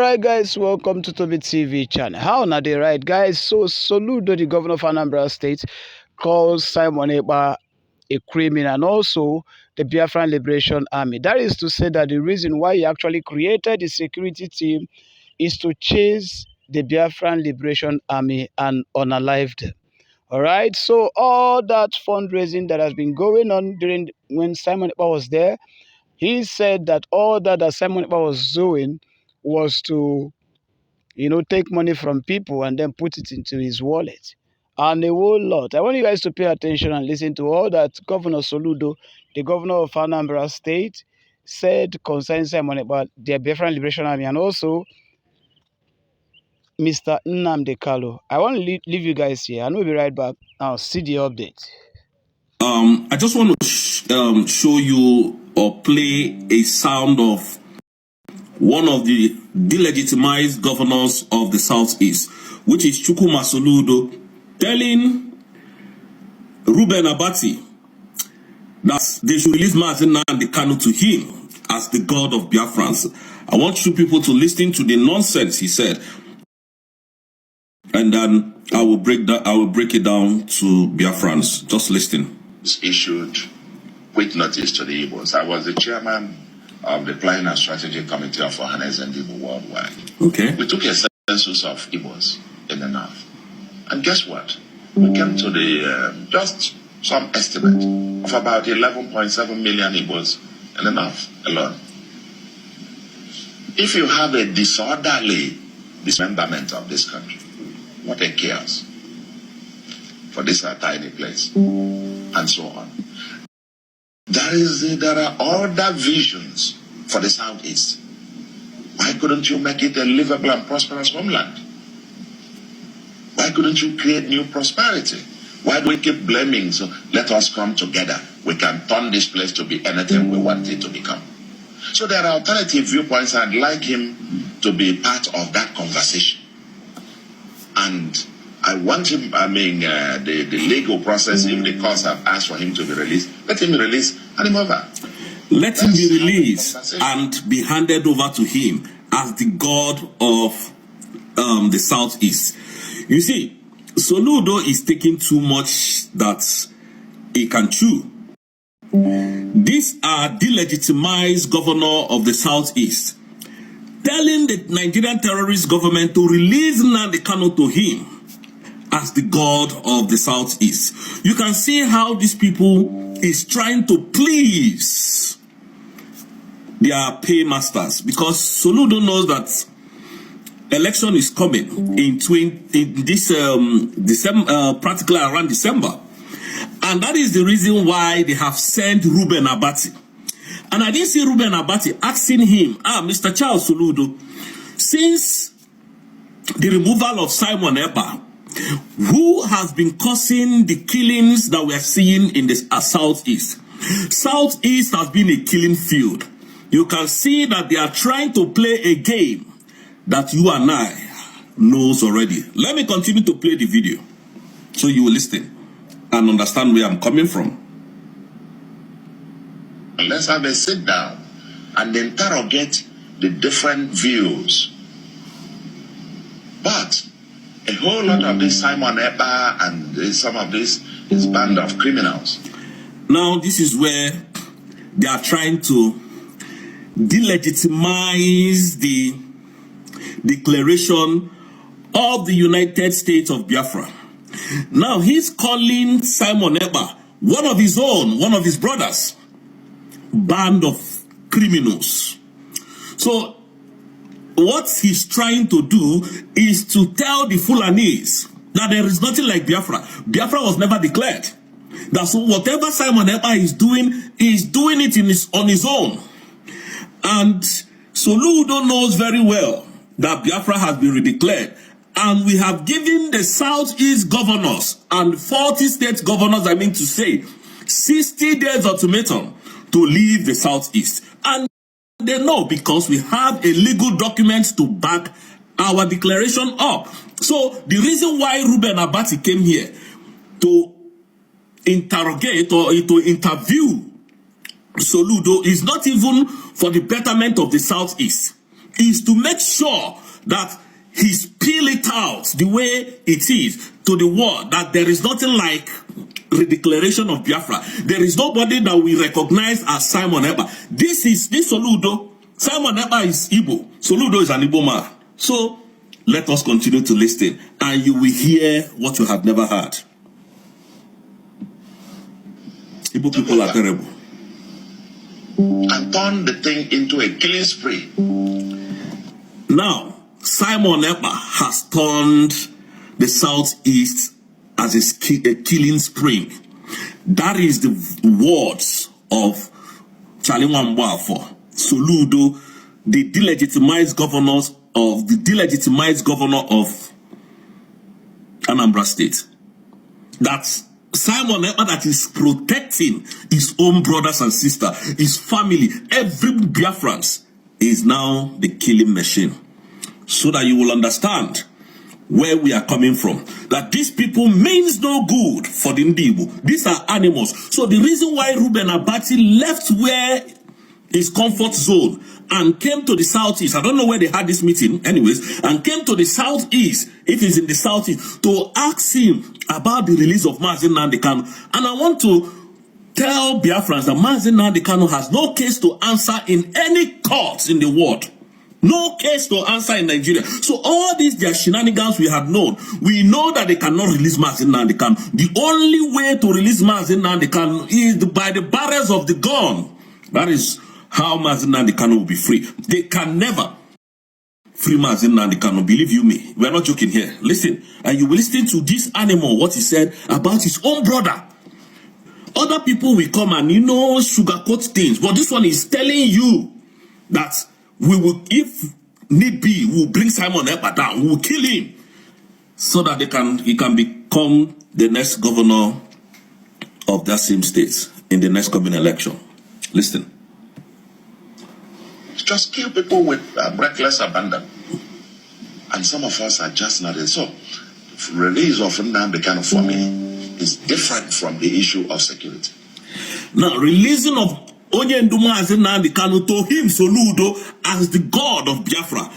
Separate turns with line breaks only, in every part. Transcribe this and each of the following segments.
Alright guys, welcome to TOBI TV channel. How na dey right guys? So Soludo, the governor of Anambra State, calls Simon Ekpa a criminal and also the Biafran Liberation Army. That is to say that the reason why he actually created the security team is to chase the Biafran Liberation Army and unalive them. Alright, so all that fundraising that has been going on during when Simon Ekpa was there, he said that all that Simon Ekpa was doing was to, take money from people and then put it into his wallet. And a whole lot. I want you guys to pay attention and listen to all that Governor Soludo, the governor of Anambra State, said concerning Simon Ekpa, the Biafran Liberation Army, and also Mr. Nnamdi. I want to leave you guys here. I will be right back. I'll see the update.
I just want to show you or play a sound of one of the delegitimized governors of the Southeast, which is Soludo, telling Ruben Abati that they should release Nnamdi to him as the God of Biafrans. I want you people to listen to the nonsense he said, and then I will break it down to Biafrans. Just listen.
Issued quick notice to the Igbos. I was the chairman of the Planning and Strategy Committee of Ohanes and Igbo Worldwide.
Okay.
We took a census of Igbos in the north. And guess what? We came to the, just some estimate of about 11.7 million Igbos in the north alone. If you have a disorderly dismemberment of this country, what a chaos for this tiny place, and so on. There are other visions for the Southeast. Why couldn't you make it a livable and prosperous homeland? Why couldn't you create new prosperity? Why do we keep blaming? So let us come together. We can turn this place to be anything we want it to become. So there are alternative viewpoints. I'd like him to be part of that conversation. And I want him, the legal process, if the courts have asked for him to be released, let him be released and him over.
Let him be released and be handed over to him as the God of the Southeast. You see, Soludo is taking too much that he can chew. These are delegitimized governor of the Southeast telling the Nigerian terrorist government to release Nnamdi to him as the God of the Southeast. You can see how these people is trying to please their paymasters, because Soludo knows that election is coming in this December, practically around December, and that is the reason why they have sent Ruben Abati. And I didn't see Ruben Abati asking him, Mr. Charles Soludo, since the removal of Simon Ekpa, who has been causing the killings that we are seeing in the Southeast? Southeast has been a killing field. You can see that they are trying to play a game that you and I knows already. Let me continue to play the video so you will listen and understand where I'm coming from.
Let's have a sit down and interrogate the different views. But a whole lot of this Simon Ekpa and some of this is band of criminals.
Now this is where they are trying to delegitimize the declaration of the United States of Biafra. Now he's calling Simon Ekpa one of his own, one of his brothers, band of criminals. So what he's trying to do is to tell the Fulanese that there is nothing like Biafra. Biafra was never declared. That's whatever Simon Ekpa is doing it on his own. And Soludo knows very well that Biafra has been redeclared. And we have given the Southeast governors and 40 state governors, 60 days ultimatum to leave the Southeast. And they know, because we have a legal document to back our declaration up. So the reason why Ruben Abati came here to interrogate or to interview Soludo is not even for the betterment of the Southeast. is to make sure that he spill it out the way it is to the world, that there is nothing like redeclaration of Biafra. There is nobody that we recognize as Simon Ekpa. This Soludo. Simon Ekpa is Igbo. Soludo is an Igbo man. So let us continue to listen, and you will hear what you have never heard. Igbo people are terrible.
And turn the thing into a killing spree.
Now, Simon Ekpa has turned the Southeast as a killing spree. That is the words of Charlie Wambua, Soludo, the delegitimized governor of Anambra State. That's Simon Ekpa that is protecting his own brothers and sisters, his family, every Biafrans is now the killing machine. So that you will understand where we are coming from. That these people means no good for the Ndibo. These are animals. So the reason why Reuben Abati left where his comfort zone and came to the southeast, I don't know where they had this meeting anyways, and came to the southeast, if he's in the southeast, to ask him about the release of Nnamdi Kanu. And I want to tell Biafrans that Nnamdi Kanu has no case to answer in any court in the world. No case to answer in Nigeria. So all these their shenanigans we had known. We know that they cannot release Nnamdi Kanu. The only way to release Nnamdi Kanu is by the barrels of the gun. That is how Nnamdi Kanu will be free. They can never free Nnamdi Kanu. Believe you me. We are not joking here. Listen, and you will listen to this animal, what he said about his own brother. Other people will come and, sugarcoat things. But this one is telling you that we will, if need be, we will bring Simon Ekpa down. We will kill him so that he can become the next governor of that same state in the next coming election. Listen.
Just kill people with reckless abandon. And some of us are just not it. So, release of Nnamdi Kanu for me is different from the issue of security.
Now, releasing of Onye Nduma Nnamdi Kanu to him, Soludo, as the god of Biafra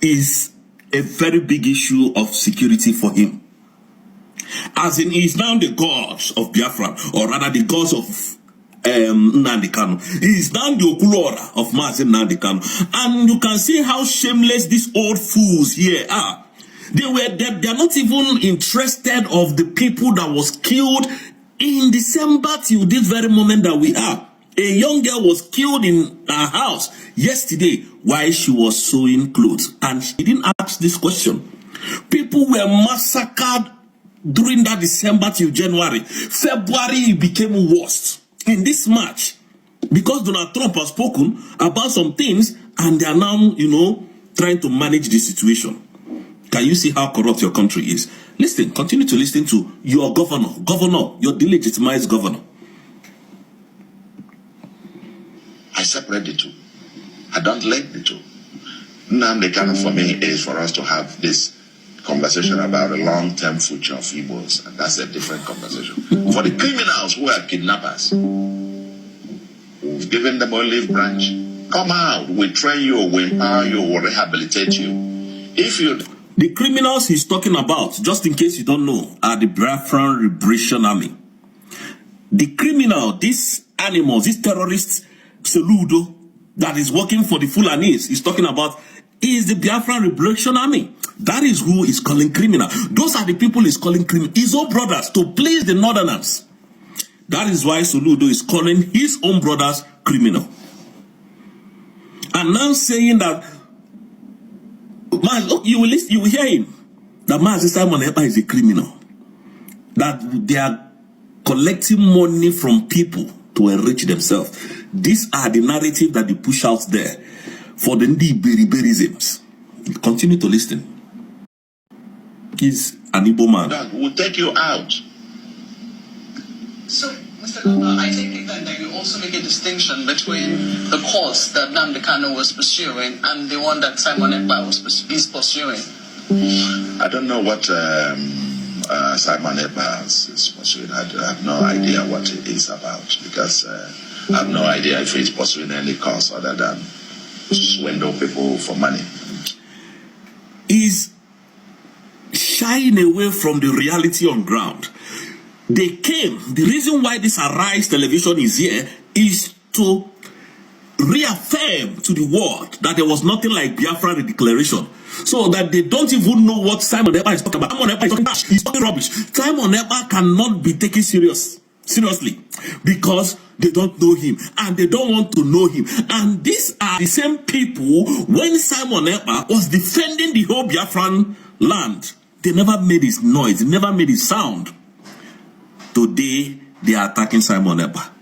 is a very big issue of security for him. As in, he is now the god of Biafra, or rather the god of Nnamdi Kanu. He is now the Okulora of Nnamdi Kanu. And you can see how shameless these old fools here are. They are not even interested of the people that was killed in December till this very moment that we are. A young girl was killed in her house yesterday while she was sewing clothes. And she didn't ask this question. People were massacred during that December till January. February, it became worse. In this March, because Donald Trump has spoken about some things and they are now, trying to manage the situation. Can you see how corrupt your country is? Listen, continue to listen to your governor, your delegitimized governor.
I separate the two. I don't link the two. Nnamdi Kanu for me is for us to have this conversation about the long-term future of Igbos, and that's a different conversation. For the criminals who are kidnappers, we've given them olive branch. Come out, we train you, we empower you, we rehabilitate you.
The criminals he's talking about, just in case you don't know, are the Biafran Liberation Army. The criminal, these animals, these terrorists, Soludo, that is working for the Fulanis, he's talking about, is the Biafran Liberation Army. That is who is calling criminal. Those are the people he's calling criminal. His own brothers, to please the Northerners. That is why Soludo is calling his own brothers criminal. And now saying that, man, look, you will hear him. That man, Simon Ekpa is a criminal. That they are collecting money from people to enrich themselves. These are the narrative that they push out there for the Ndiberisms. Continue to listen. He's an Igbo man.
We'll take you out.
So, Mr. Ekpa, I think that you also make a distinction between the course that Nnamdi Kanu was pursuing and the one that Simon Ekpa is pursuing.
I don't know what Simon Ekpa is pursuing. I have no idea what it is about, because I have no idea if he's pursuing any cause other than swindle people for money.
Is shying away from the reality on ground. They came, the reason why this Arise television is here is to reaffirm to the world that there was nothing like Biafra declaration, so that they don't even know what Simon Ekpa is talking about. Simon Ekpa is talking trash, he's talking rubbish. Simon Ekpa cannot be taken seriously because they don't know him and they don't want to know him. And these are the same people when Simon Ekpa was defending the whole Biafran land. They never made his noise, they never made his sound. Today, they are attacking Simon Ekpa.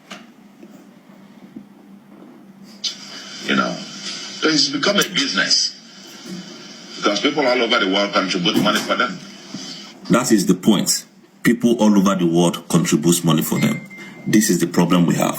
You know, so it's become a business because people all over the world contribute money for them.
That is the point. People all over the world contribute money for them. This is the problem we have.